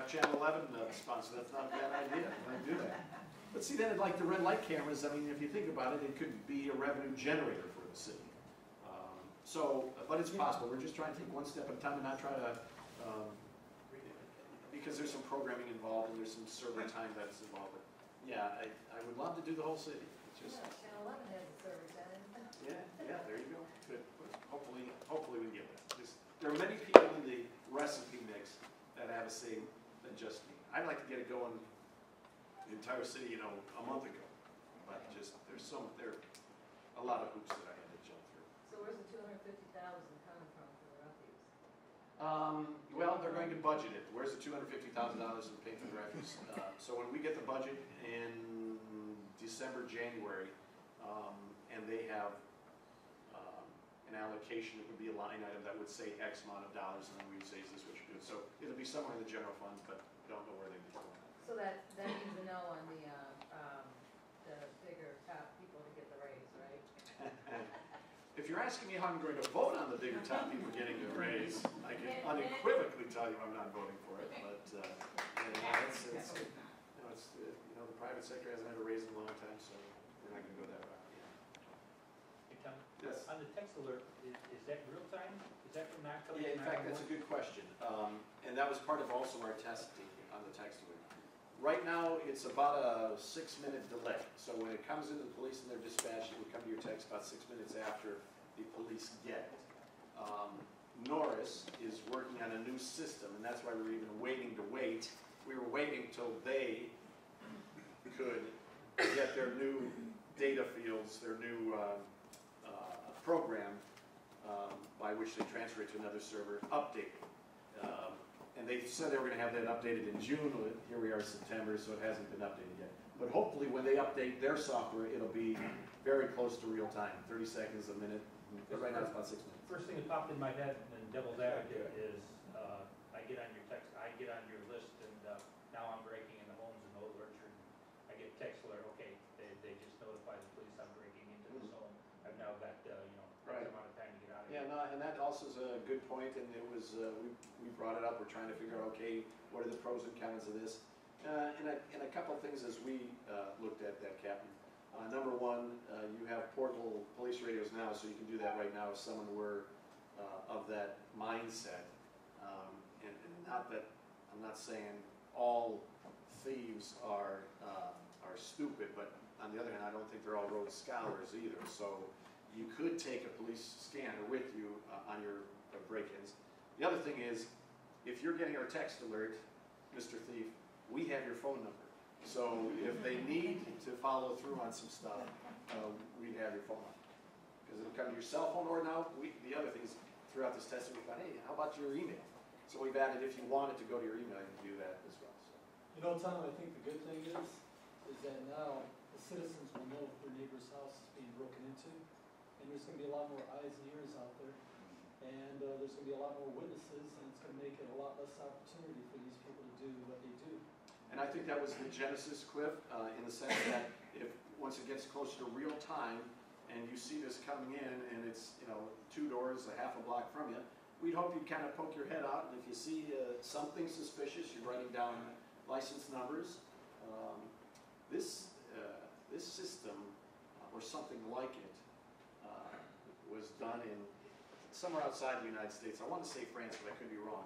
Channel 11 sponsor. That's not a bad idea. I might do that. But see, then like the red light cameras, I mean, if you think about it, it could be a revenue generator for the city. But it's possible. We're just trying to take one step at a time and not try to, because there's some programming involved and there's some server time that's involved. But yeah, I would love to do the whole city. It's just, yeah, Channel 11 has a server time. yeah, there you go. Good. Hopefully we can get that. There are many people in the recipe mix that have a say than just me. I'd like to get it going the entire city, a month ago. But just there are a lot of hoops that I had to jump through. So where's the $250,000 coming from for the refuse? Well, they're going to budget it. Where's the $250,000 to pay for the refuse? So when we get the budget in December, January, and they have an allocation, it would be a line item that would say X amount of dollars, and then we'd say, is this what you're doing? So it'll be somewhere in the general fund, but don't know where they'd be going. So that means a no on the bigger top people to get the raise, right? If you're asking me how I'm going to vote on the bigger top people getting a raise, I can unequivocally tell you I'm not voting for it. But the private sector hasn't had a raise in a long time, so we're not going to go that route. Hey, Tom, Yes. on the text alert, is that real time? Is that from not coming? Yeah, in fact, that's a good question. And that was part of also our testing on the text alert. Right now, it's about a 6-minute delay. So when it comes into the police and they're dispatched, it would come to your text about 6 minutes after the police get it. Norris is working on a new system, and that's why we were even waiting to wait. We were waiting till they could get their new data fields, their new program by which they transfer it to another server, updated. And they said they were going to have that updated in June. Here we are in September, so it hasn't been updated yet. But hopefully when they update their software, it'll be very close to real time, 30 seconds a minute. But right now it's about 6 minutes. First thing that popped in my head, and devil's advocate, is I get on your text, I get on your list, and now I'm breaking into homes in Old Orchard. I get a text alert, okay, they just notify the police I'm breaking into this home. I've now got, Right. X amount of time to get out of Yeah, here. no, and that also is a good point, and it was, we brought it up, we're trying to figure out, okay, what are the pros and cons of this? And a couple of things as we looked at that, Captain. Number one, you have portable police radios now, so you can do that right now if someone were of that mindset. And not that, I'm not saying all thieves are stupid, but on the other hand, I don't think they're all Rhodes Scholars either. So you could take a police scanner with you on your break-ins. The other thing is, if you're getting our text alert, Mr. Thief, we have your phone number. So if they need to follow through on some stuff, we have your phone number. Because it'll come to your cell phone, or now, the other thing is, throughout this testing, we found, hey, how about your email? So we've added, if you wanted to go to your email, you can do that as well. So. Tom, I think the good thing is that now the citizens will know if their neighbor's house is being broken into, and there's going to be a lot more eyes and ears out there, and there's going to be a lot more witnesses, and it's going to make it a lot less opportunity for these people to do what they do. And I think that was the genesis, Cliff, in the sense that if once it gets closer to real time, and you see this coming in, and it's 2 doors, a half a block from you, we'd hope you'd kind of poke your head out, and if you see something suspicious, you're writing down license numbers. This system, or something like it, was done in somewhere outside the United States. I want to say France, but I could be wrong.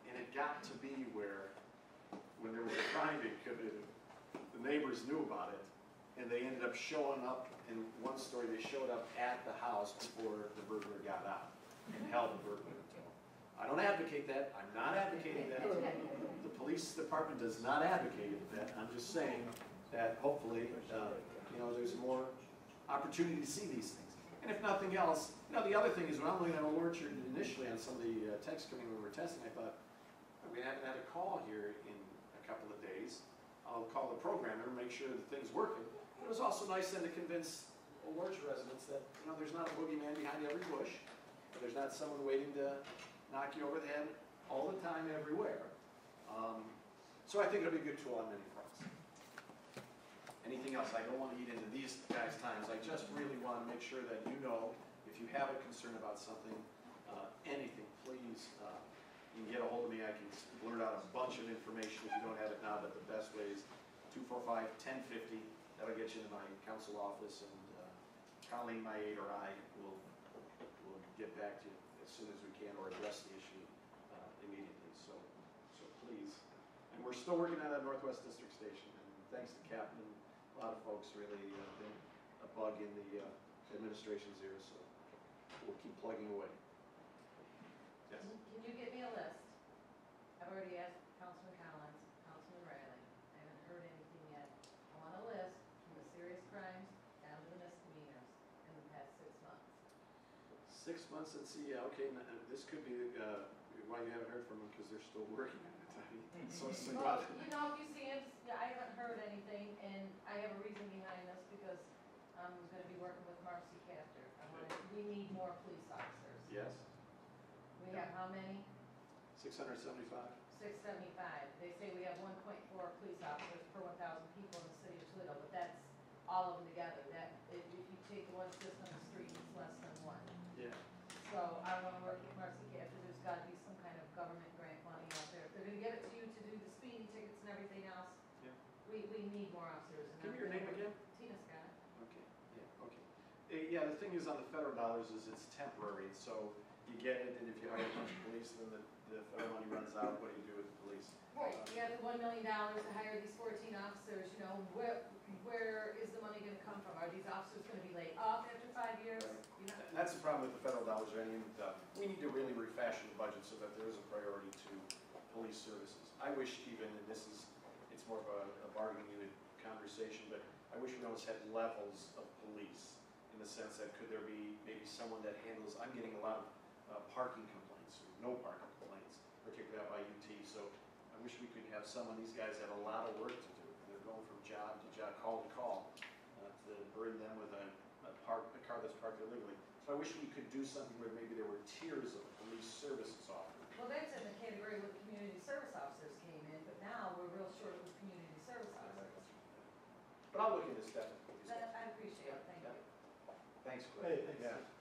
And it got to be where, when there was a crime being committed, the neighbors knew about it, and they ended up showing up. In one story, they showed up at the house before the burglar got out and held the burglar until. I don't advocate that. I'm not advocating that. The police department does not advocate that. I'm just saying that hopefully, there's more opportunity to see these things. And if nothing else, the other thing is when I'm looking at Old Orchard initially on some of the texts coming when we were testing, I thought, we haven't had a call here in a couple of days. I'll call the programmer and make sure the thing's working. It was also nice then to convince Old Orchard residents that there's not a boogeyman behind every bush, or there's not someone waiting to knock you over the head all the time, everywhere. So I think it'll be a good tool on many fronts. Anything else? I don't want to eat into these guys' times. I just really want to make sure that if you have a concern about something, anything, please you can get a hold of me, I can blurt out a bunch of information if you don't have it now, but the best way is 245-1050. That'll get you into my council office, and Colleen, my aide, or I will get back to you as soon as we can, or address the issue immediately. So please. And we're still working on that Northwest District Station, and thanks to Captain, a lot of folks really been a bug in the administration's ear, so we'll keep plugging away. Yes? Can you get me a list? I've already asked Councilman Collins, Councilman Riley. I haven't heard anything yet. I want a list from the serious crimes down to the misdemeanors in the past 6 months. 6 months, let's see, yeah, okay, this could be why you haven't heard from them, because they're still working on it. I mean, so Well, you know, if you see it, I haven't heard anything, and I have a reason behind this, because I'm gonna be working with Marcy Captor. We need more police officers. Yes, We have how many? 675. 675. They say we have 1.4 police officers per 1,000 people in the city of Toledo, but that's all of them together. That, if you take the one system on the street, it's less than one. Yeah. So I wanna work with Marcy Captor. There's gotta be some kind of government grant money out there. If they're gonna give it to you to do the speeding tickets and everything else, Yeah. we need more officers. And Give me I'm your name gonna- again. Tina Scott. Okay, yeah, okay. Yeah, the thing is on the federal dollars is it's temporary, so you get it, and if you hire a bunch of police, then the federal money runs out, what do you do with the police? Right, you got the $1 million to hire these 14 officers, you know, where is the money gonna come from? Are these officers gonna be laid off after 5 years? You know, And that's the problem with the federal dollars, right? And we need to really refashion the budget so that there is a priority to police services. I wish even, and it's more of a bargaining unit conversation, but I wish we always had levels of police in the sense that could there be maybe someone that handles, I'm getting a lot of parking complaints, or no parking complaints, particularly out by UT, so I wish we could have someone, these guys have a lot of work to do. They're going from job to job, call to call, to burden them with a car that's parked illegally. So I wish we could do something where maybe there were tiers of police services offered. well, that's in the category where the community service officers came in, but now we're real short of the community service officers. But I'll look into stuff. That, I appreciate it, thank you. Thanks, Hey, Cliff. thanks. Yeah.